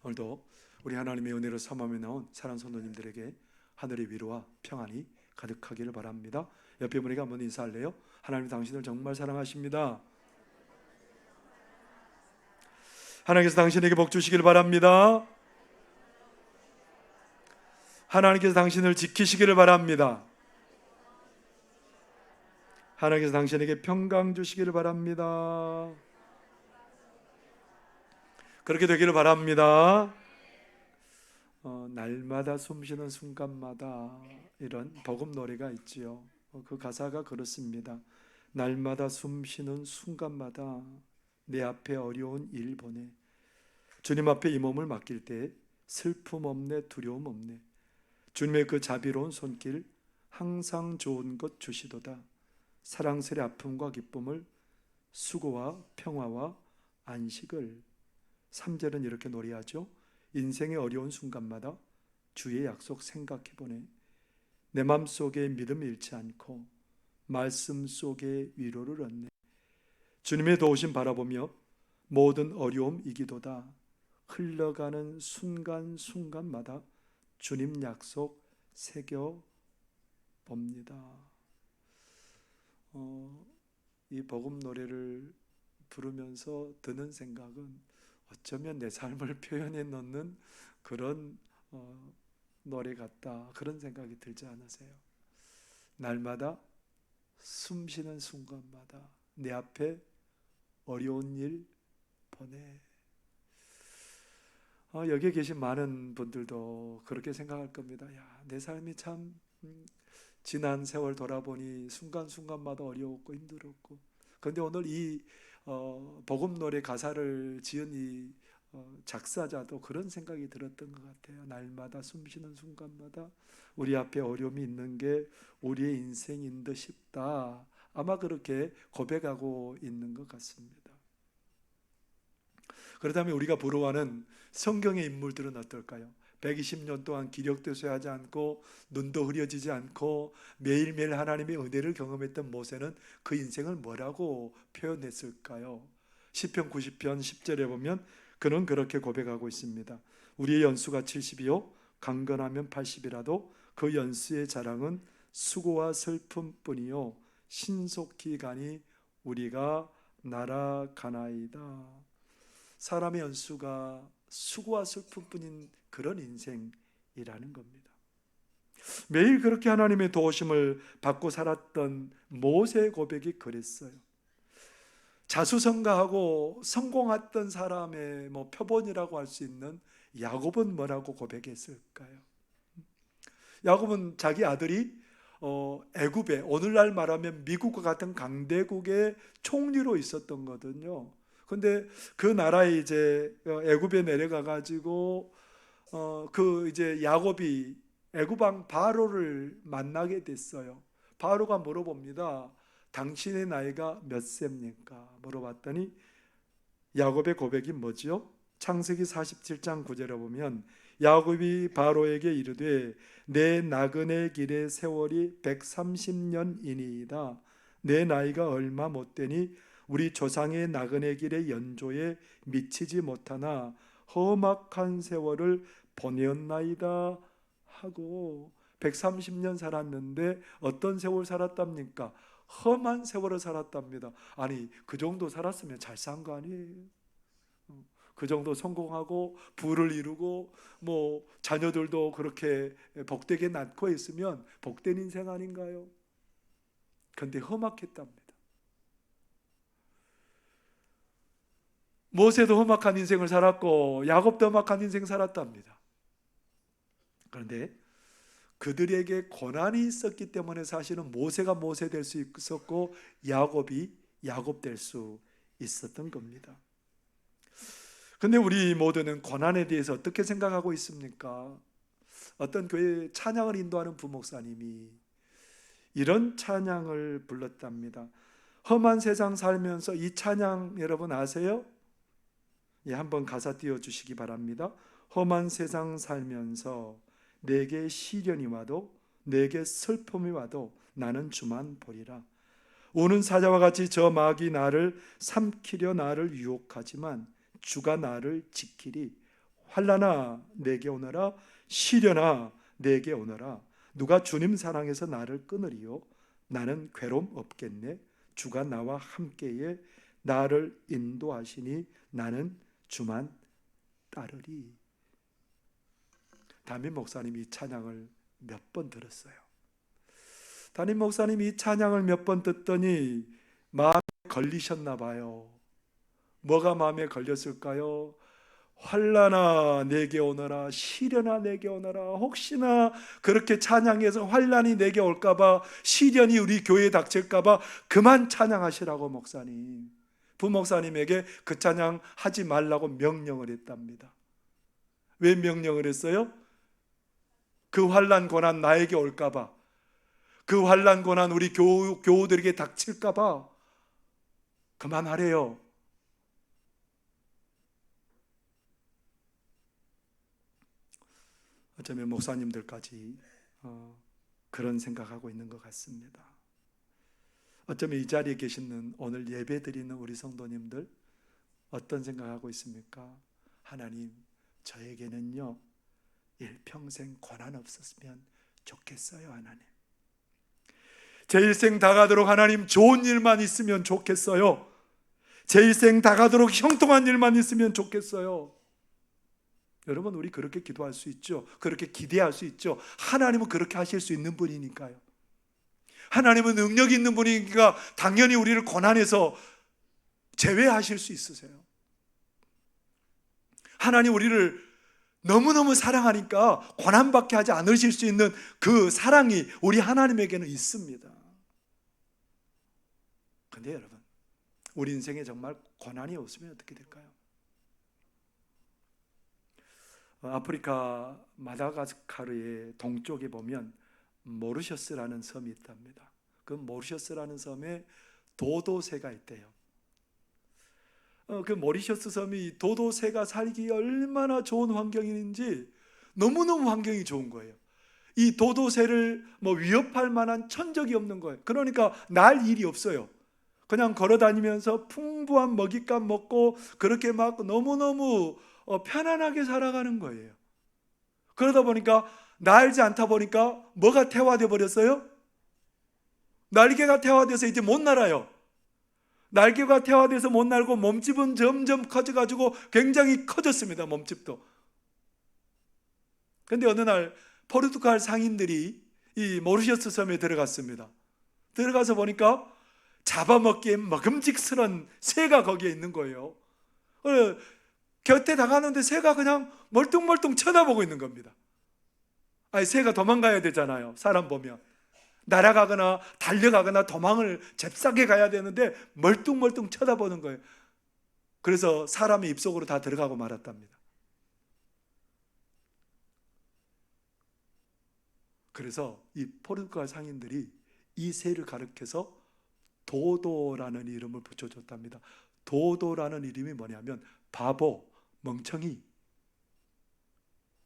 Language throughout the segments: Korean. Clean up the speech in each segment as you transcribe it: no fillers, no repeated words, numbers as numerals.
오늘도 우리 하나님의 은혜로 삼함에 나온 사랑하는 성도님들에게 하늘의 위로와 평안이 가득하기를 바랍니다. 옆에 분에게 한번 인사할래요? 하나님 당신을 정말 사랑하십니다. 하나님께서 당신에게 복 주시길 바랍니다. 하나님께서 당신을 지키시기를 바랍니다. 하나님께서 당신에게 평강 주시기를 바랍니다. 그렇게 되기를 바랍니다. 날마다 숨쉬는 순간마다 이런 복음 노래가 있지요. 그 가사가 그렇습니다. 날마다 숨쉬는 순간마다 내 앞에 어려운 일 보내. 주님 앞에 이 몸을 맡길 때 슬픔 없네, 두려움 없네. 주님의 그 자비로운 손길 항상 좋은 것 주시도다. 사랑스레 아픔과 기쁨을, 수고와 평화와 안식을. 3절은 이렇게 노래하죠. 인생의 어려운 순간마다 주의 약속 생각해보네. 내 맘속에 믿음 잃지 않고 말씀 속에 위로를 얻네. 주님의 도우심 바라보며 모든 어려움 이기도다. 흘러가는 순간순간마다 주님 약속 새겨봅니다. 이 복음 노래를 부르면서 드는 생각은 어쩌면 내 삶을 표현해 놓는 그런 노래 같다, 그런 생각이 들지 않으세요? 날마다 숨쉬는 순간마다 내 앞에 어려운 일 보내. 여기에 계신 많은 분들도 그렇게 생각할 겁니다. 야, 내 삶이 참 지난 세월 돌아보니 순간순간마다 어려웠고 힘들었고, 그런데 오늘 이 복음 노래 가사를 지은 이 작사자도 그런 생각이 들었던 것 같아요. 날마다 숨쉬는 순간마다 우리 앞에 어려움이 있는 게 우리의 인생인 듯 싶다. 아마 그렇게 고백하고 있는 것 같습니다. 그렇다면 우리가 부러워하는 성경의 인물들은 어떨까요? 120년 동안 기력도소하지 않고 눈도 흐려지지 않고 매일매일 하나님의 은혜를 경험했던 모세는 그 인생을 뭐라고 표현했을까요? 시편 90편 10절에 보면 그는 그렇게 고백하고 있습니다. 우리의 연수가 70이요 강건하면 80이라도 그 연수의 자랑은 수고와 슬픔뿐이요 신속히 가니 우리가 날아가나이다. 사람의 연수가 수고와 슬픔뿐인 그런 인생이라는 겁니다. 매일 그렇게 하나님의 도우심을 받고 살았던 모세의 고백이 그랬어요. 자수성가하고 성공했던 사람의 표본이라고 할 수 있는 야곱은 뭐라고 고백했을까요? 야곱은 자기 아들이 애굽에, 오늘날 말하면 미국과 같은 강대국의 총리로 있었던 거거든요. 근데 그 나라에 이제 애굽에 내려가 가지고 그 이제 야곱이 애굽 왕 바로를 만나게 됐어요. 바로가 물어봅니다. 당신의 나이가 몇 세입니까? 물어봤더니 야곱의 고백이 뭐지요? 창세기 47장 9절에 보면 야곱이 바로에게 이르되 내 나그네 길의 세월이 130년이니이다. 내 나이가 얼마 못되니 우리 조상의 나그네 길의 연조에 미치지 못하나 험악한 세월을 보내었나이다 하고 130년 살았는데 어떤 세월 살았답니까? 험한 세월을 살았답니다. 아니, 그 정도 살았으면 잘 산 거 아니에요? 그 정도 성공하고 부를 이루고 자녀들도 그렇게 복되게 낳고 있으면 복된 인생 아닌가요? 그런데 험악했답니다. 모세도 험악한 인생을 살았고 야곱도 험악한 인생 살았답니다. 그런데 그들에게 고난이 있었기 때문에 사실은 모세가 모세 될 수 있었고 야곱이 야곱 될 수 있었던 겁니다. 그런데 우리 모두는 고난에 대해서 어떻게 생각하고 있습니까? 어떤 교회 찬양을 인도하는 부목사님이 이런 찬양을 불렀답니다. 험한 세상 살면서 이 찬양 여러분 아세요? 예, 한번 가사 띄워주시기 바랍니다. 험한 세상 살면서 내게 시련이 와도 내게 슬픔이 와도 나는 주만 보리라. 우는 사자와 같이 저 마귀 나를 삼키려 나를 유혹하지만 주가 나를 지키리. 환난아 내게 오너라, 시련아 내게 오너라. 누가 주님 사랑해서 나를 끊으리요? 나는 괴로움 없겠네. 주가 나와 함께에 나를 인도하시니 나는 주만 따르리. 담임 목사님이 이 찬양을 몇 번 들었어요. 담임 목사님이 이 찬양을 몇 번 듣더니 마음에 걸리셨나 봐요. 뭐가 마음에 걸렸을까요? 환난아 내게 오너라, 시련아 내게 오너라. 혹시나 그렇게 찬양해서 환난이 내게 올까봐, 시련이 우리 교회에 닥칠까봐 그만 찬양하시라고 목사님, 부목사님에게 그 찬양 하지 말라고 명령을 했답니다. 왜 명령을 했어요? 그 환난 고난 나에게 올까봐, 그 환난 고난 우리 교우들에게 닥칠까봐 그만하래요. 어쩌면 목사님들까지 그런 생각하고 있는 것 같습니다. 어쩌면 이 자리에 계시는 오늘 예배 드리는 우리 성도님들 어떤 생각하고 있습니까? 하나님, 저에게는요 일평생 고난 없었으면 좋겠어요. 하나님, 제 일생 다 가도록 하나님 좋은 일만 있으면 좋겠어요. 제 일생 다 가도록 형통한 일만 있으면 좋겠어요. 여러분, 우리 그렇게 기도할 수 있죠. 그렇게 기대할 수 있죠. 하나님은 그렇게 하실 수 있는 분이니까요. 하나님은 능력 있는 분이니까 당연히 우리를 고난에서 제외하실 수 있으세요. 하나님 우리를 너무너무 사랑하니까 고난받게 하지 않으실 수 있는 그 사랑이 우리 하나님에게는 있습니다. 그런데 여러분, 우리 인생에 정말 고난이 없으면 어떻게 될까요? 아프리카 마다가스카르의 동쪽에 보면 모리셔스라는 섬이 있답니다. 그 모리셔스라는 섬에 도도새가 있대요. 그 모리셔스 섬이 도도새가 살기 얼마나 좋은 환경인지 너무너무 환경이 좋은 거예요. 이 도도새를 위협할 만한 천적이 없는 거예요. 그러니까 날 일이 없어요. 그냥 걸어 다니면서 풍부한 먹잇감 먹고 그렇게 막 너무너무 편안하게 살아가는 거예요. 그러다 보니까 날지 않다 보니까 뭐가 태화돼 버렸어요? 날개가 태화돼서 이제 못 날아요. 날개가 태화돼서 못 날고 몸집은 점점 커져가지고 굉장히 커졌습니다. 몸집도. 그런데 어느 날 포르투갈 상인들이 이 모리셔스 섬에 들어갔습니다. 들어가서 보니까 잡아먹기에 먹음직스러운 새가 거기에 있는 거예요. 곁에 다가는데 새가 그냥 멀뚱멀뚱 쳐다보고 있는 겁니다. 아니, 새가 도망가야 되잖아요. 사람 보면 날아가거나 달려가거나 도망을 잽싸게 가야 되는데 멀뚱멀뚱 쳐다보는 거예요. 그래서 사람의 입속으로 다 들어가고 말았답니다. 그래서 이 포르투갈 상인들이 이 새를 가리켜서 도도라는 이름을 붙여줬답니다. 도도라는 이름이 뭐냐면 바보, 멍청이,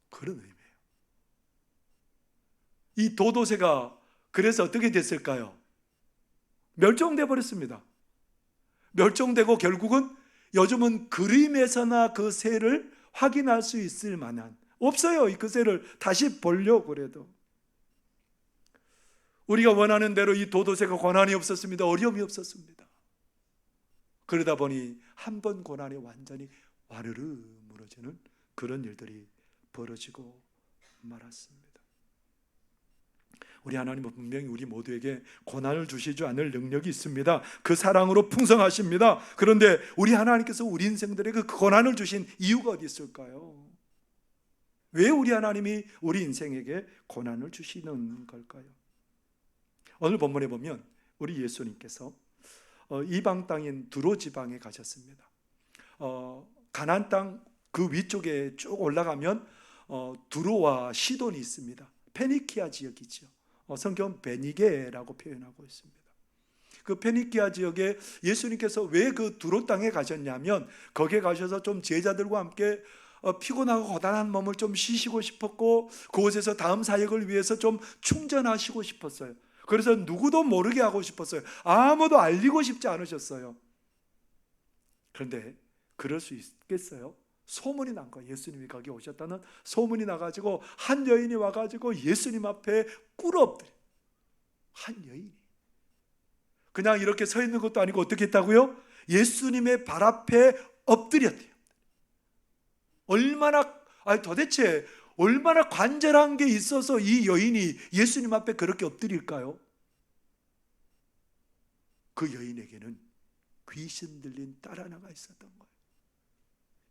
그런 의미예요. 이 도도새가 그래서 어떻게 됐을까요? 멸종돼 버렸습니다. 멸종되고 결국은 요즘은 그림에서나 그 새를 확인할 수 있을 만한, 없어요. 그 새를 다시 보려고 그래도. 우리가 원하는 대로 이 도도새가 고난이 없었습니다. 어려움이 없었습니다. 그러다 보니 한 번 고난이 완전히 와르르 무너지는 그런 일들이 벌어지고 말았습니다. 우리 하나님은 분명히 우리 모두에게 고난을 주시지 않을 능력이 있습니다. 그 사랑으로 풍성하십니다. 그런데 우리 하나님께서 우리 인생들에게 그 고난을 주신 이유가 어디 있을까요? 왜 우리 하나님이 우리 인생에게 고난을 주시는 걸까요? 오늘 본문에 보면 우리 예수님께서 이방 땅인 두로 지방에 가셨습니다. 가나안 땅 그 위쪽에 쭉 올라가면 두로와 시돈이 있습니다. 페니키아 지역이죠. 성경 베니게라고 표현하고 있습니다. 그 페니키아 지역에 예수님께서 왜 그 두로 땅에 가셨냐면 거기에 가셔서 좀 제자들과 함께 피곤하고 고단한 몸을 좀 쉬시고 싶었고 그곳에서 다음 사역을 위해서 좀 충전하시고 싶었어요. 그래서 누구도 모르게 하고 싶었어요. 아무도 알리고 싶지 않으셨어요. 그런데 그럴 수 있겠어요? 소문이 난 거예요. 예수님이 거기 오셨다는 소문이 나가지고 한 여인이 와가지고 예수님 앞에 꿇어 엎드려. 한 여인이 그냥 이렇게 서 있는 것도 아니고 어떻게 했다고요? 예수님의 발 앞에 엎드렸대요. 도대체 얼마나 간절한 게 있어서 이 여인이 예수님 앞에 그렇게 엎드릴까요? 그 여인에게는 귀신 들린 딸 하나가 있었던 거예요.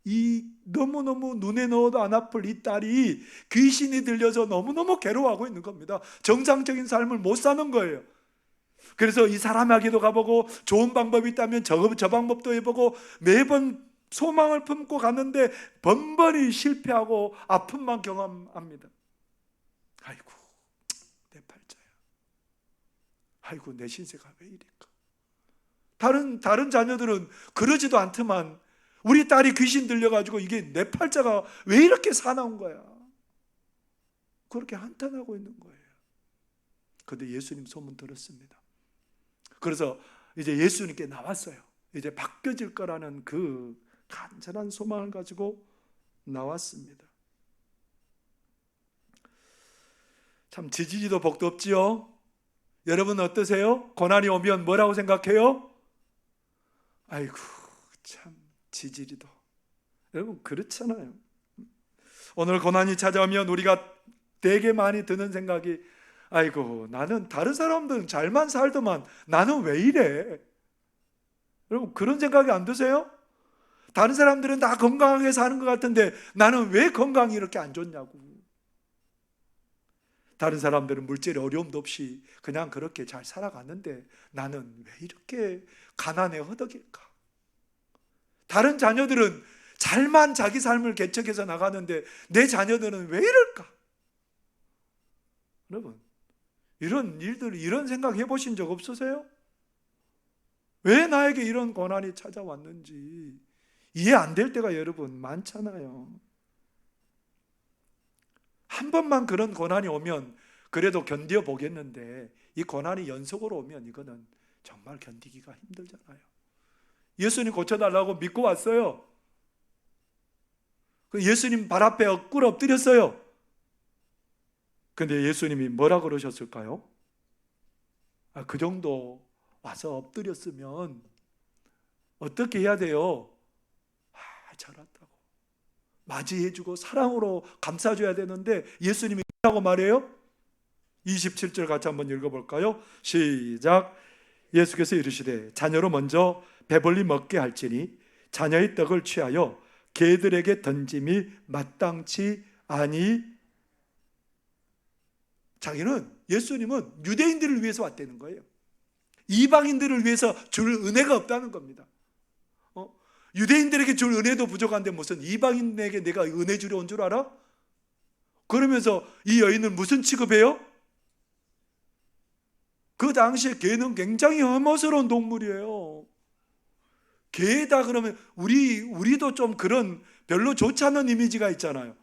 이 너무너무 눈에 넣어도 안 아플 이 딸이 귀신이 들려서 너무너무 괴로워하고 있는 겁니다. 정상적인 삶을 못 사는 거예요. 그래서 이 사람에게도 가보고 좋은 방법이 있다면 저 방법도 해보고 매번 소망을 품고 갔는데 번번이 실패하고 아픔만 경험합니다. 아이고 내 팔자야. 아이고 내 신세가 왜 이럴까. 다른 자녀들은 그러지도 않지만 우리 딸이 귀신 들려가지고 이게 내 팔자가 왜 이렇게 사나운 거야. 그렇게 한탄하고 있는 거예요. 그런데 예수님 소문 들었습니다. 그래서 이제 예수님께 나왔어요. 이제 바뀌어질 거라는 그 간절한 소망을 가지고 나왔습니다. 참 지지리도 복도 없지요. 여러분 어떠세요? 고난이 오면 뭐라고 생각해요? 아이고 참 지지리도. 여러분 그렇잖아요. 오늘 고난이 찾아오면 우리가 되게 많이 드는 생각이 아이고 나는 다른 사람들은 잘만 살더만 나는 왜 이래? 여러분 그런 생각이 안 드세요? 다른 사람들은 다 건강하게 사는 것 같은데 나는 왜 건강이 이렇게 안 좋냐고. 다른 사람들은 물질에 어려움도 없이 그냥 그렇게 잘 살아갔는데 나는 왜 이렇게 가난에 허덕일까? 다른 자녀들은 잘만 자기 삶을 개척해서 나가는데 내 자녀들은 왜 이럴까? 여러분 이런 일들, 이런 생각 해보신 적 없으세요? 왜 나에게 이런 고난이 찾아왔는지 이해 안 될 때가 여러분 많잖아요. 한 번만 그런 고난이 오면 그래도 견뎌 보겠는데 이 고난이 연속으로 오면 이거는 정말 견디기가 힘들잖아요. 예수님 고쳐달라고 믿고 왔어요. 예수님 발 앞에 꿇어 엎드렸어요. 근데 예수님이 뭐라 그러셨을까요? 그 정도 와서 엎드렸으면 어떻게 해야 돼요? 잘한다고 맞이해주고 사랑으로 감싸줘야 되는데 예수님이 뭐라고 말해요? 27절 같이 한번 읽어볼까요? 시작. 예수께서 이르시되 자녀로 먼저 배불리 먹게 할지니 자녀의 떡을 취하여 개들에게 던짐이 마땅치 아니. 예수님은 유대인들을 위해서 왔다는 거예요. 이방인들을 위해서 줄 은혜가 없다는 겁니다. 유대인들에게 줄 은혜도 부족한데 무슨 이방인에게 내가 은혜 주려 온 줄 알아? 그러면서 이 여인은 무슨 취급해요? 그 당시에 개는 굉장히 혐오스러운 동물이에요. 개다 그러면 우리도 좀 그런 별로 좋지 않은 이미지가 있잖아요.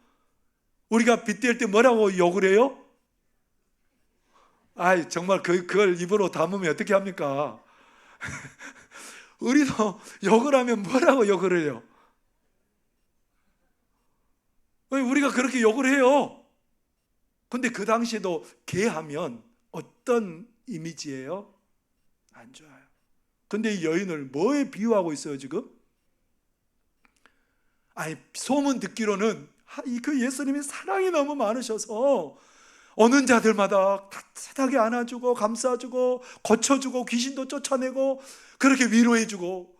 우리가 빗댈 때 뭐라고 욕을 해요? 정말 그걸 입으로 담으면 어떻게 합니까? 우리도 욕을 하면 뭐라고 욕을 해요? 우리가 그렇게 욕을 해요. 근데 그 당시에도 개하면 어떤 이미지예요? 안 좋아요. 근데 이 여인을 뭐에 비유하고 있어요 지금? 소문 듣기로는 그 예수님이 사랑이 너무 많으셔서 오는 자들마다 따뜻하게 안아주고 감싸주고 고쳐주고 귀신도 쫓아내고 그렇게 위로해주고,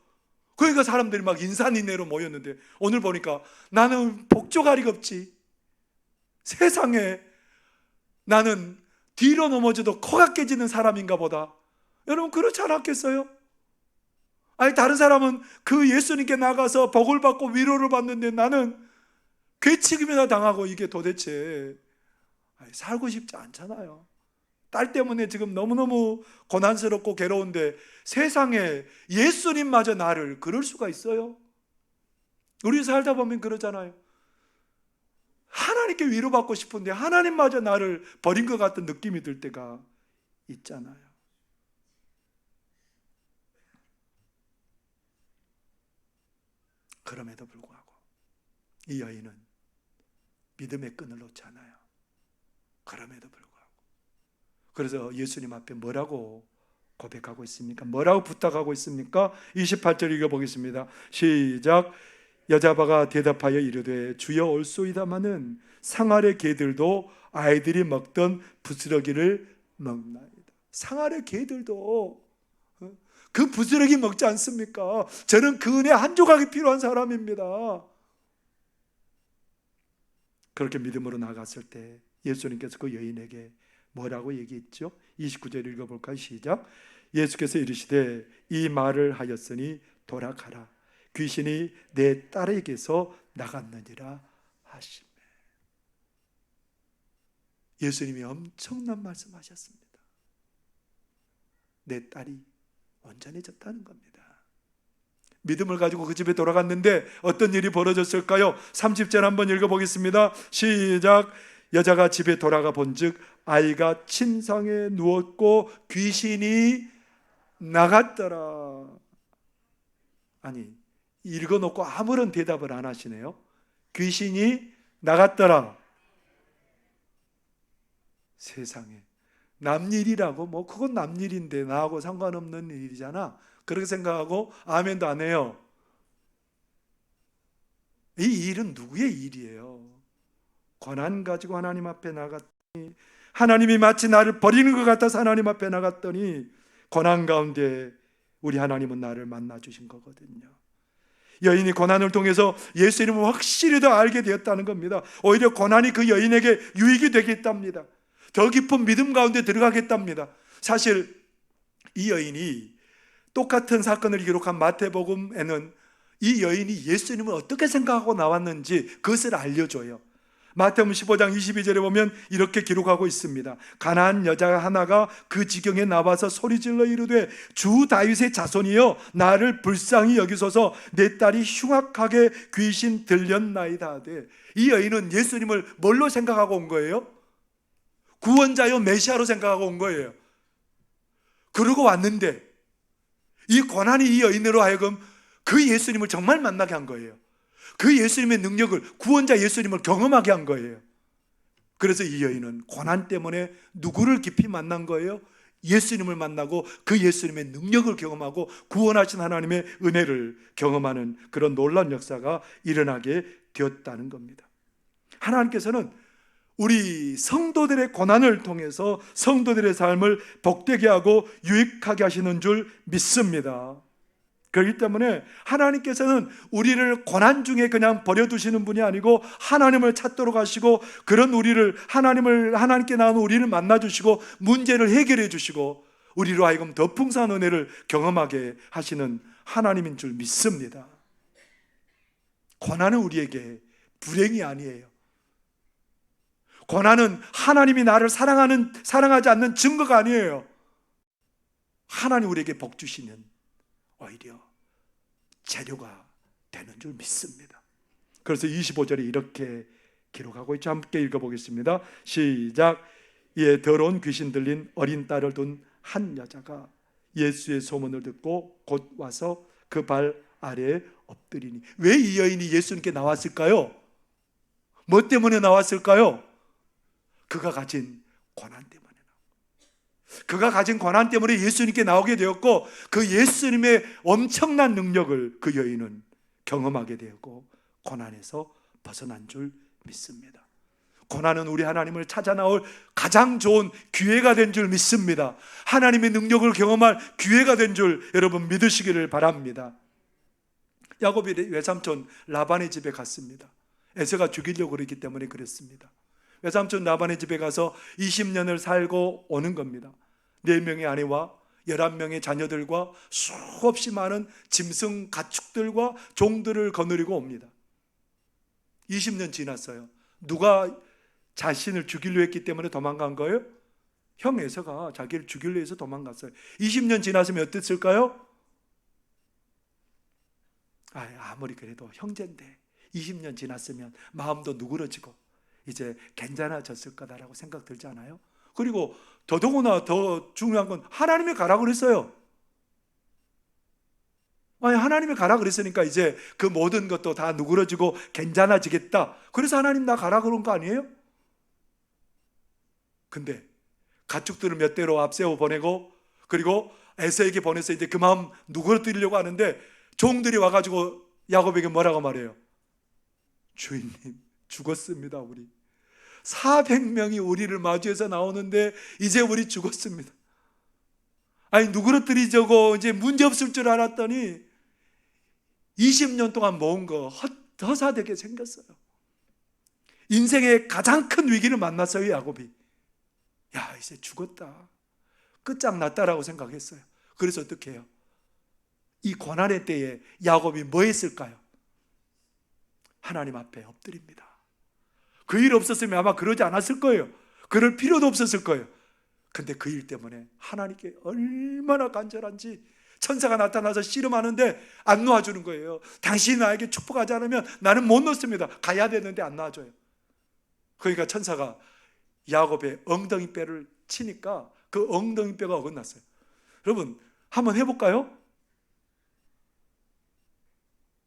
그러니까 사람들이 막 인산인해로 모였는데 오늘 보니까 나는 복조가리가 없지, 세상에 나는 뒤로 넘어져도 코가 깨지는 사람인가 보다. 여러분 그렇지 않았겠어요? 다른 사람은 그 예수님께 나가서 복을 받고 위로를 받는데 나는 괴치기나 당하고 이게 도대체 살고 싶지 않잖아요. 딸 때문에 지금 너무너무 고난스럽고 괴로운데 세상에 예수님마저 나를 그럴 수가 있어요? 우리 살다 보면 그러잖아요. 하나님께 위로받고 싶은데 하나님마저 나를 버린 것 같은 느낌이 들 때가 있잖아요. 그럼에도 불구하고 이 여인은 믿음의 끈을 놓지 않아요. 그럼에도 불구하고. 그래서 예수님 앞에 뭐라고 고백하고 있습니까? 뭐라고 부탁하고 있습니까? 28절 읽어보겠습니다. 시작. 여자바가 대답하여 이르되 주여 올소이다마는 상아래 개들도 아이들이 먹던 부스러기를 먹나이다. 상아래 개들도 그 부스러기 먹지 않습니까? 저는 그 은혜 한 조각이 필요한 사람입니다. 그렇게 믿음으로 나갔을 때 예수님께서 그 여인에게 뭐라고 얘기했죠? 29절 읽어볼까요? 시작. 예수께서 이르시되 이 말을 하였으니 돌아가라. 귀신이 내 딸에게서 나갔느니라 하시매. 예수님이 엄청난 말씀하셨습니다. 내 딸이 온전해졌다는 겁니다. 믿음을 가지고 그 집에 돌아갔는데 어떤 일이 벌어졌을까요? 30절 한번 읽어보겠습니다. 시작. 여자가 집에 돌아가 본즉 아이가 침상에 누웠고 귀신이 나갔더라. 아니, 읽어놓고 아무런 대답을 안 하시네요. 귀신이 나갔더라. 세상에, 남일이라고 뭐 그건 남일인데 나하고 상관없는 일이잖아, 그렇게 생각하고 아멘도 안 해요. 이 일은 누구의 일이에요? 권한 가지고 하나님 앞에 나갔더니, 하나님이 마치 나를 버리는 것 같아서 하나님 앞에 나갔더니 권한 가운데 우리 하나님은 나를 만나 주신 거거든요. 여인이 고난을 통해서 예수 이름을 확실히 더 알게 되었다는 겁니다. 오히려 고난이 그 여인에게 유익이 되겠답니다. 더 깊은 믿음 가운데 들어가겠답니다. 사실 이 여인이 똑같은 사건을 기록한 마태복음에는 이 여인이 예수님을 어떻게 생각하고 나왔는지 그것을 알려줘요. 마태복음 15장 22절에 보면 이렇게 기록하고 있습니다. 가난한 여자 하나가 그 지경에 나와서 소리질러 이르되 주 다윗의 자손이여 나를 불쌍히 여기소서 내 딸이 흉악하게 귀신 들렸나이다 하되, 이 여인은 예수님을 뭘로 생각하고 온 거예요? 구원자요 메시아로 생각하고 온 거예요. 그러고 왔는데 이 고난이 이 여인으로 하여금 그 예수님을 정말 만나게 한 거예요. 그 예수님의 능력을, 구원자 예수님을 경험하게 한 거예요. 그래서 이 여인은 고난 때문에 누구를 깊이 만난 거예요? 예수님을 만나고 그 예수님의 능력을 경험하고 구원하신 하나님의 은혜를 경험하는 그런 놀라운 역사가 일어나게 되었다는 겁니다. 하나님께서는 우리 성도들의 고난을 통해서 성도들의 삶을 복되게 하고 유익하게 하시는 줄 믿습니다. 그렇기 때문에 하나님께서는 우리를 고난 중에 그냥 버려두시는 분이 아니고 하나님을 찾도록 하시고, 그런 우리를 하나님께 나온 우리를 만나주시고 문제를 해결해 주시고 우리로 하여금 더 풍성한 은혜를 경험하게 하시는 하나님인 줄 믿습니다. 고난은 우리에게 불행이 아니에요. 고난은 하나님이 나를 사랑하지 않는 증거가 아니에요. 하나님 우리에게 복 주시는 오히려 재료가 되는 줄 믿습니다. 그래서 25절에 이렇게 기록하고 있죠. 함께 읽어보겠습니다. 시작. 이에 더러운 귀신 들린 어린 딸을 둔 한 여자가 예수의 소문을 듣고 곧 와서 그 발 아래에 엎드리니. 왜 이 여인이 예수님께 나왔을까요? 뭐 때문에 나왔을까요? 그가 가진 고난 때문에. 그가 가진 고난 때문에 예수님께 나오게 되었고, 그 예수님의 엄청난 능력을 그 여인은 경험하게 되었고 고난에서 벗어난 줄 믿습니다. 고난은 우리 하나님을 찾아 나올 가장 좋은 기회가 된 줄 믿습니다. 하나님의 능력을 경험할 기회가 된 줄 여러분 믿으시기를 바랍니다. 야곱이 외삼촌 라반의 집에 갔습니다. 에서가 죽이려고 그랬기 때문에 그랬습니다. 외삼촌 라반의 집에 가서 20년을 살고 오는 겁니다. 4명의 아내와 11명의 자녀들과 수없이 많은 짐승 가축들과 종들을 거느리고 옵니다. 20년 지났어요. 누가 자신을 죽이려 했기 때문에 도망간 거예요? 형 에서가 자기를 죽이려 해서 도망갔어요. 20년 지났으면 어땠을까요? 아무리 그래도 형제인데 20년 지났으면 마음도 누그러지고 이제 괜찮아졌을 거다라고 생각 들지 않아요? 그리고 더더구나 더 중요한 건 하나님이 가라고 그랬어요. 아니, 하나님이 가라 그랬으니까 이제 그 모든 것도 다 누그러지고 괜찮아지겠다. 그래서 하나님 나 가라 그런 거 아니에요? 근데 가축들을 몇 대로 앞세워 보내고, 그리고 에서에게 보내서 이제 그 마음 누그러뜨리려고 하는데, 종들이 와가지고 야곱에게 뭐라고 말해요? 주인님, 죽었습니다. 우리 400명이 우리를 마주해서 나오는데 이제 우리 죽었습니다. 아니, 누그러뜨리자고 이제 문제 없을 줄 알았더니 20년 동안 모은 거 허사되게 생겼어요. 인생의 가장 큰 위기를 만났어요, 야곱이. 야, 이제 죽었다, 끝장났다라고 생각했어요. 그래서 어떻게 해요? 이 고난의 때에 야곱이 뭐 했을까요? 하나님 앞에 엎드립니다. 그 일 없었으면 아마 그러지 않았을 거예요. 그럴 필요도 없었을 거예요. 근데 그 일 때문에 하나님께 얼마나 간절한지, 천사가 나타나서 씨름하는데 안 놓아주는 거예요. 당신이 나에게 축복하지 않으면 나는 못 놓습니다. 가야 되는데 안 놔줘요. 그러니까 천사가 야곱의 엉덩이 뼈를 치니까 그 엉덩이 뼈가 어긋났어요. 여러분, 한번 해볼까요?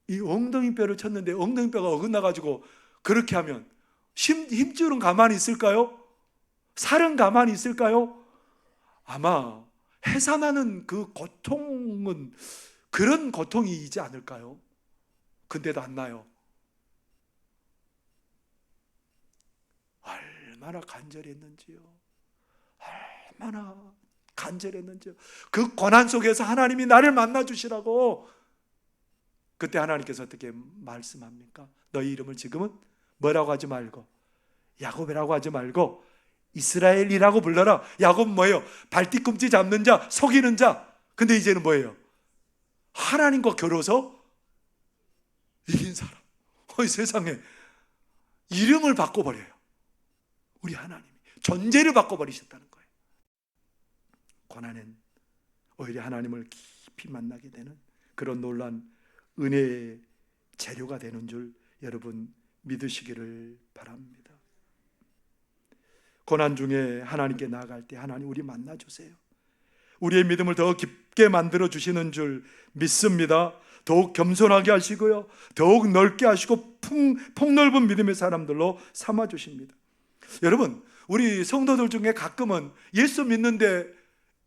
이 엉덩이 뼈를 쳤는데 엉덩이 뼈가 어긋나가지고, 그렇게 하면 힘줄은 가만히 있을까요? 살은 가만히 있을까요? 아마 해산하는 그 고통은 그런 고통이지 않을까요? 근데도 안 나요. 얼마나 간절했는지요. 얼마나 간절했는지요. 그 고난 속에서 하나님이 나를 만나 주시라고. 그때 하나님께서 어떻게 말씀합니까? 너희 이름을 지금은 뭐라고 하지 말고, 야곱이라고 하지 말고 이스라엘이라고 불러라. 야곱 뭐예요? 발뒤꿈치 잡는 자, 속이는 자. 근데 이제는 뭐예요? 하나님과 겨뤄서 이긴 사람. 이 세상에 이름을 바꿔버려요. 우리 하나님이 존재를 바꿔버리셨다는 거예요. 고난은 오히려 하나님을 깊이 만나게 되는 그런 놀라운 은혜의 재료가 되는 줄 여러분 믿으시기를 바랍니다. 고난 중에 하나님께 나아갈 때 하나님 우리 만나주세요. 우리의 믿음을 더 깊게 만들어 주시는 줄 믿습니다. 더욱 겸손하게 하시고요, 더욱 넓게 하시고 폭넓은 믿음의 사람들로 삼아 주십니다. 여러분, 우리 성도들 중에 가끔은 예수 믿는데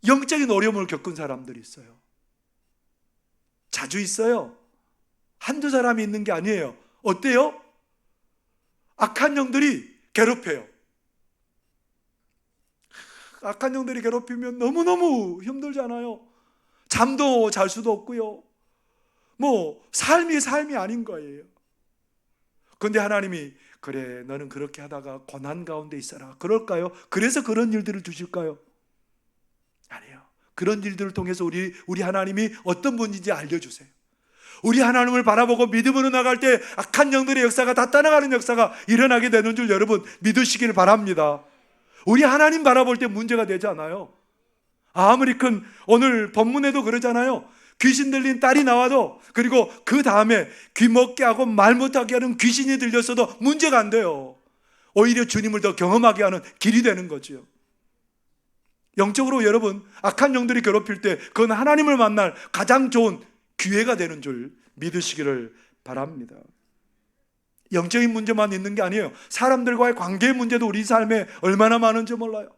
영적인 어려움을 겪은 사람들이 있어요. 자주 있어요. 한두 사람이 있는 게 아니에요. 어때요? 악한 영들이 괴롭혀요. 악한 영들이 괴롭히면 너무너무 힘들잖아요. 잠도 잘 수도 없고요. 삶이 아닌 거예요. 그런데 하나님이 그래, 너는 그렇게 하다가 고난 가운데 있어라, 그럴까요? 그래서 그런 일들을 주실까요? 아니에요. 그런 일들을 통해서 우리 하나님이 어떤 분인지 알려주세요. 우리 하나님을 바라보고 믿음으로 나갈 때 악한 영들의 역사가 다 떠나가는 역사가 일어나게 되는 줄 여러분 믿으시기를 바랍니다. 우리 하나님 바라볼 때 문제가 되지 않아요. 아무리 큰, 오늘 본문에도 그러잖아요. 귀신 들린 딸이 나와도, 그리고 그 다음에 귀 먹게 하고 말 못하게 하는 귀신이 들렸어도 문제가 안 돼요. 오히려 주님을 더 경험하게 하는 길이 되는 거죠. 영적으로 여러분, 악한 영들이 괴롭힐 때 그건 하나님을 만날 가장 좋은 기회가 되는 줄 믿으시기를 바랍니다. 영적인 문제만 있는 게 아니에요. 사람들과의 관계의 문제도 우리 삶에 얼마나 많은지 몰라요.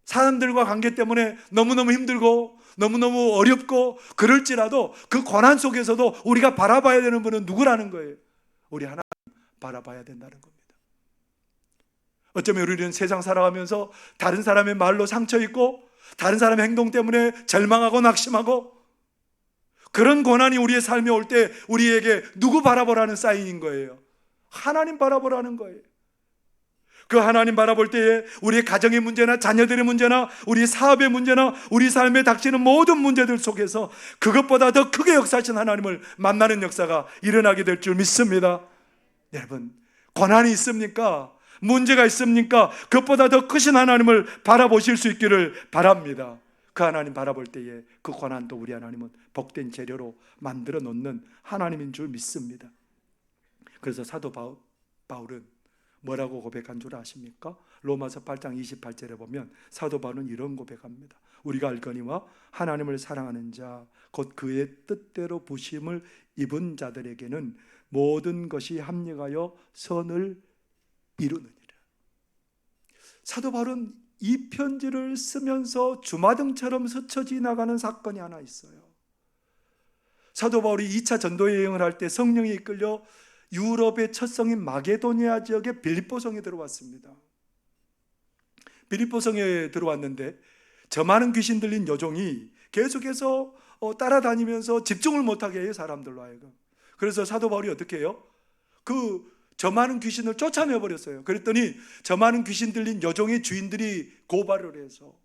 사람들과 관계 때문에 너무너무 힘들고 너무너무 어렵고 그럴지라도 그 고난 속에서도 우리가 바라봐야 되는 분은 누구라는 거예요? 우리 하나님 바라봐야 된다는 겁니다. 어쩌면 우리는 세상 살아가면서 다른 사람의 말로 상처 입고 다른 사람의 행동 때문에 절망하고 낙심하고, 그런 고난이 우리의 삶에 올 때 우리에게 누구 바라보라는 사인인 거예요? 하나님 바라보라는 거예요. 그 하나님 바라볼 때에 우리의 가정의 문제나 자녀들의 문제나 우리 사업의 문제나 우리 삶에 닥치는 모든 문제들 속에서 그것보다 더 크게 역사하신 하나님을 만나는 역사가 일어나게 될 줄 믿습니다. 여러분, 고난이 있습니까? 문제가 있습니까? 그것보다 더 크신 하나님을 바라보실 수 있기를 바랍니다. 그 하나님 바라볼 때에 그 고난도 우리 하나님은 복된 재료로 만들어 놓는 하나님인 줄 믿습니다. 그래서 사도 바울은 뭐라고 고백한 줄 아십니까? 로마서 8장 28절에 보면 사도 바울은 이런 고백합니다. 우리가 알거니와 하나님을 사랑하는 자 곧 그의 뜻대로 부심을 입은 자들에게는 모든 것이 합력하여 선을 이루느니라. 사도 바울은 이 편지를 쓰면서 주마등처럼 스쳐 지나가는 사건이 하나 있어요. 사도 바울이 2차 전도 여행을 할 때 성령이 이끌려 유럽의 첫 성인 마게도니아 지역의 빌립보성에 들어왔습니다. 빌립보성에 들어왔는데 저 많은 귀신 들린 여종이 계속해서 따라다니면서 집중을 못하게 해요, 사람들로 하여금. 그래서 사도 바울이 어떻게 해요? 저 많은 귀신을 쫓아내버렸어요. 그랬더니 저 많은 귀신 들린 여종의 주인들이 고발을 해서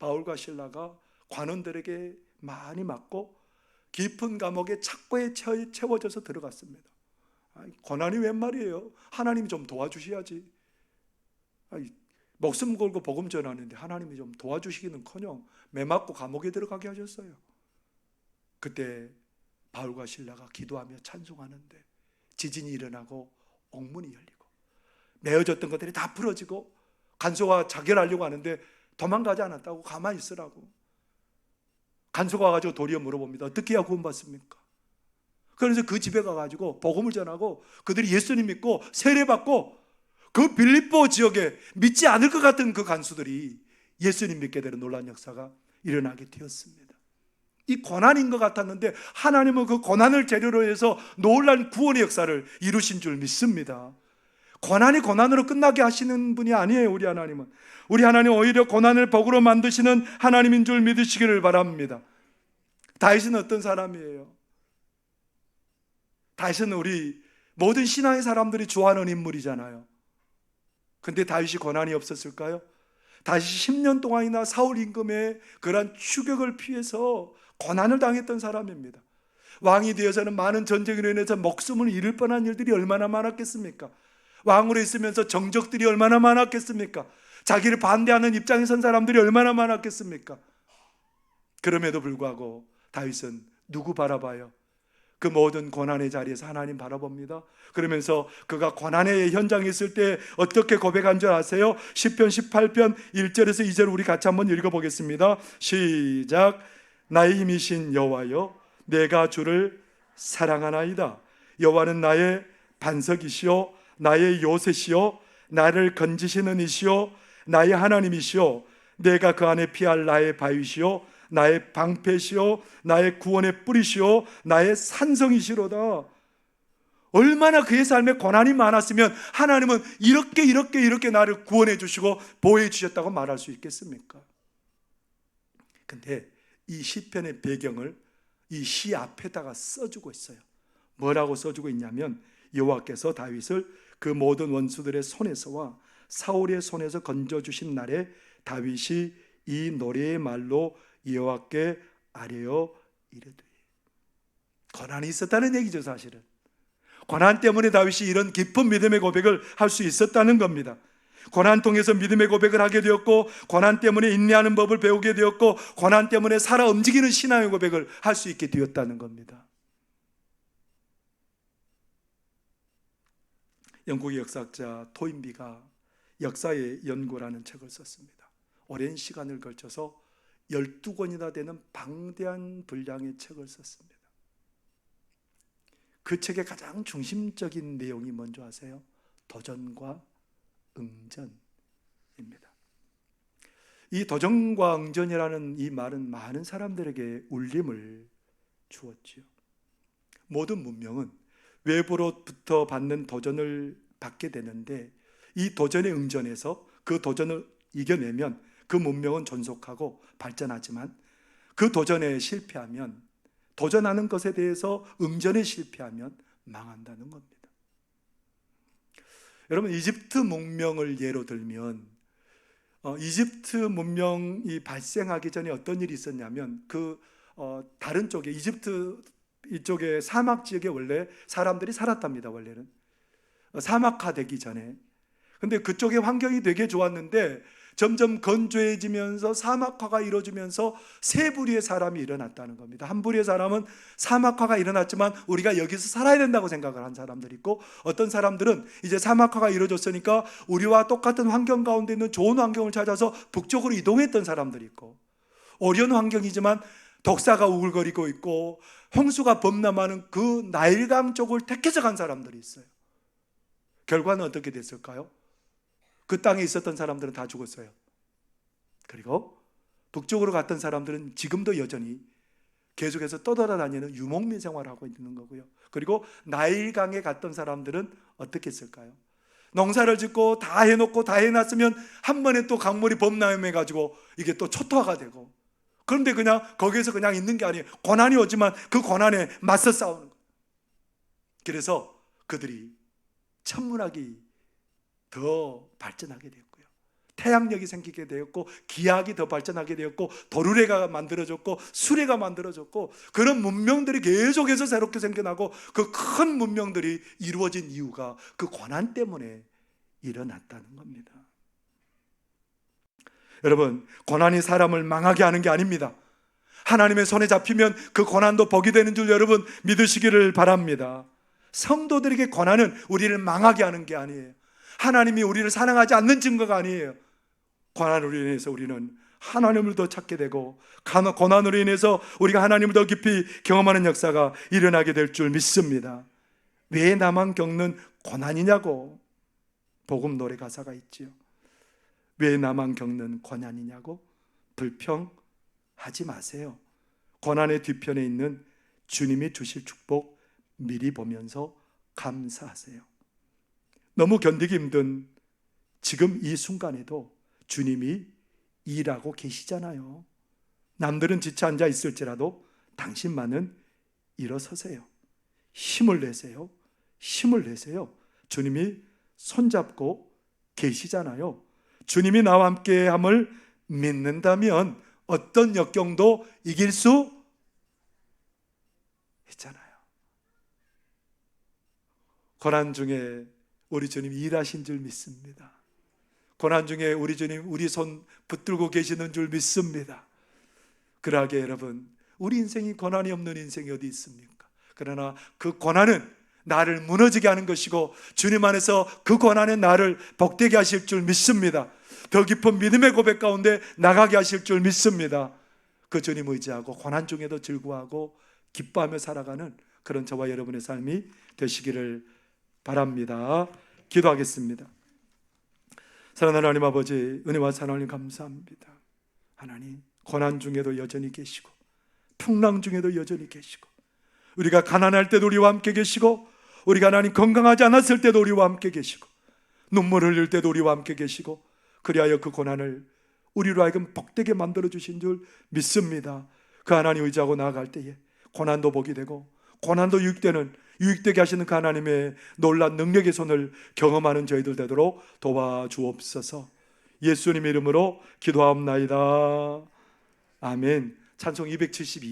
바울과 실라가 관원들에게 많이 맞고 깊은 감옥에 착고에 채워져서 들어갔습니다. 고난이 웬 말이에요? 하나님이 좀 도와주셔야지. 목숨 걸고 복음 전하는데 하나님이 좀 도와주시기는커녕 매 맞고 감옥에 들어가게 하셨어요. 그때 바울과 실라가 기도하며 찬송하는데 지진이 일어나고 옥문이 열리고 메어졌던 것들이 다 풀어지고 간소가 자결하려고 하는데 도망가지 않았다고 가만히 있으라고. 간소가 와가지고 도리어 물어봅니다. 어떻게 해야 구원받습니까? 그래서 그 집에 가가지고 복음을 전하고 그들이 예수님 믿고 세례받고 그 빌립보 지역에 믿지 않을 것 같은 그 간수들이 예수님 믿게 되는 놀라운 역사가 일어나게 되었습니다. 이 고난인 것 같았는데 하나님은 그 고난을 재료로 해서 놀라운 구원의 역사를 이루신 줄 믿습니다. 고난이 고난으로 끝나게 하시는 분이 아니에요. 우리 하나님은. 우리 하나님 오히려 고난을 복으로 만드시는 하나님인 줄 믿으시기를 바랍니다. 다윗은 어떤 사람이에요? 다윗은 우리 모든 신앙의 사람들이 좋아하는 인물이잖아요. 근데 다윗이 고난이 없었을까요? 다윗이 10년 동안이나 사울 임금의 그러한 추격을 피해서 고난을 당했던 사람입니다. 왕이 되어서는 많은 전쟁으로 인해서 목숨을 잃을 뻔한 일들이 얼마나 많았겠습니까? 왕으로 있으면서 정적들이 얼마나 많았겠습니까? 자기를 반대하는 입장에 선 사람들이 얼마나 많았겠습니까? 그럼에도 불구하고 다윗은 누구 바라봐요? 그 모든 고난의 자리에서 하나님 바라봅니다. 그러면서 그가 고난의 현장에 있을 때 어떻게 고백한 줄 아세요? 시편 18편 1절에서 2절 우리 같이 한번 읽어보겠습니다. 시작. 나의 힘이신 여호와여, 내가 주를 사랑하나이다. 여호와는 나의 반석이시오, 나의 요새시오, 나를 건지시는 이시오, 나의 하나님이시오. 내가 그 안에 피할 나의 바위시오, 나의 방패시오, 나의 구원의 뿌리시오, 나의 산성이시로다. 얼마나 그의 삶에 고난이 많았으면 하나님은 이렇게 나를 구원해 주시고 보호해 주셨다고 말할 수 있겠습니까? 근데 이 시편의 배경을 이 시 앞에다가 써주고 있어요. 뭐라고 써주고 있냐면 여호와께서 다윗을 그 모든 원수들의 손에서와 사울의 손에서 건져주신 날에 다윗이 이 노래의 말로 여호와께 아뢰어 이르되. 고난이 있었다는 얘기죠. 사실은 고난 때문에 다윗이 이런 깊은 믿음의 고백을 할 수 있었다는 겁니다. 고난 통해서 믿음의 고백을 하게 되었고, 고난 때문에 인내하는 법을 배우게 되었고, 고난 때문에 살아 움직이는 신앙의 고백을 할 수 있게 되었다는 겁니다. 영국의 역사학자 토인비가 역사의 연구라는 책을 썼습니다. 오랜 시간을 걸쳐서 12권이나 되는 방대한 분량의 책을 썼습니다. 그 책의 가장 중심적인 내용이 뭔지 아세요? 도전과 응전입니다. 이 도전과 응전이라는 이 말은 많은 사람들에게 울림을 주었지요. 모든 문명은 외부로부터 받는 도전을 받게 되는데 이 도전에 응전해서 그 도전을 이겨내면 그 문명은 존속하고 발전하지만 그 도전에 실패하면, 도전하는 것에 대해서 응전에 실패하면 망한다는 겁니다. 여러분, 이집트 문명을 예로 들면 이집트 문명이 발생하기 전에 어떤 일이 있었냐면 다른 쪽에 이집트 이쪽에 사막 지역에 원래 사람들이 살았답니다. 원래는 사막화되기 전에. 근데 그쪽의 환경이 되게 좋았는데 점점 건조해지면서 사막화가 이루어지면서 세 부류의 사람이 일어났다는 겁니다. 한 부류의 사람은 사막화가 일어났지만 우리가 여기서 살아야 된다고 생각을 한 사람들이 있고, 어떤 사람들은 이제 사막화가 이루어졌으니까 우리와 똑같은 환경 가운데 있는 좋은 환경을 찾아서 북쪽으로 이동했던 사람들이 있고, 어려운 환경이지만 독사가 우글거리고 있고 홍수가 범람하는 그 나일강 쪽을 택해서 간 사람들이 있어요. 결과는 어떻게 됐을까요? 그 땅에 있었던 사람들은 다 죽었어요. 그리고 북쪽으로 갔던 사람들은 지금도 여전히 계속해서 떠돌아다니는 유목민 생활을 하고 있는 거고요. 그리고 나일강에 갔던 사람들은 어떻게 했을까요? 농사를 짓고 다 해놓고 다 해놨으면 한 번에 또 강물이 범람해가지고 이게 또 초토화가 되고, 그런데 그냥 거기에서 그냥 있는 게 아니에요. 고난이 오지만 그 고난에 맞서 싸우는 거예요. 그래서 그들이 천문학이 더 발전하게 되었고요, 태양력이 생기게 되었고, 기하학이 더 발전하게 되었고, 도르래가 만들어졌고, 수레가 만들어졌고, 그런 문명들이 계속해서 새롭게 생겨나고, 그 큰 문명들이 이루어진 이유가 그 고난 때문에 일어났다는 겁니다. 여러분, 고난이 사람을 망하게 하는 게 아닙니다. 하나님의 손에 잡히면 그 고난도 복이 되는 줄 여러분 믿으시기를 바랍니다. 성도들에게 고난은 우리를 망하게 하는 게 아니에요. 하나님이 우리를 사랑하지 않는 증거가 아니에요. 고난으로 인해서 우리는 하나님을 더 찾게 되고, 고난으로 인해서 우리가 하나님을 더 깊이 경험하는 역사가 일어나게 될 줄 믿습니다. 왜 나만 겪는 고난이냐고 복음 노래 가사가 있지요. 왜 나만 겪는 고난이냐고 불평하지 마세요. 고난의 뒤편에 있는 주님이 주실 축복 미리 보면서 감사하세요. 너무 견디기 힘든 지금 이 순간에도 주님이 일하고 계시잖아요. 남들은 지쳐 앉아 있을지라도 당신만은 일어서세요. 힘을 내세요. 힘을 내세요. 주님이 손잡고 계시잖아요. 주님이 나와 함께 함을 믿는다면 어떤 역경도 이길 수 있잖아요. 고난 중에 우리 주님 일하신 줄 믿습니다. 고난 중에 우리 주님 우리 손 붙들고 계시는 줄 믿습니다. 그러하게 여러분, 우리 인생이 고난이 없는 인생이 어디 있습니까? 그러나 그 고난은 나를 무너지게 하는 것이고, 주님 안에서 그 고난의 나를 복되게 하실 줄 믿습니다. 더 깊은 믿음의 고백 가운데 나가게 하실 줄 믿습니다. 그 주님 의지하고 고난 중에도 즐거워하고 기뻐하며 살아가는 그런 저와 여러분의 삶이 되시기를 바랍니다. 기도하겠습니다. 사랑하는 하나님 아버지, 은혜와 사랑을 감사합니다. 하나님, 고난 중에도 여전히 계시고 풍랑 중에도 여전히 계시고, 우리가 가난할 때도 우리와 함께 계시고, 우리가 하나님 건강하지 않았을 때도 우리와 함께 계시고, 눈물 흘릴 때도 우리와 함께 계시고, 그리하여 그 고난을 우리로 하여금 복되게 만들어 주신 줄 믿습니다. 그 하나님 의지하고 나아갈 때에 고난도 복이 되고 고난도 유익되게 하시는 그 하나님의 놀라운 능력의 손을 경험하는 저희들 되도록 도와주옵소서. 예수님 이름으로 기도하옵나이다. 아멘. 찬송 272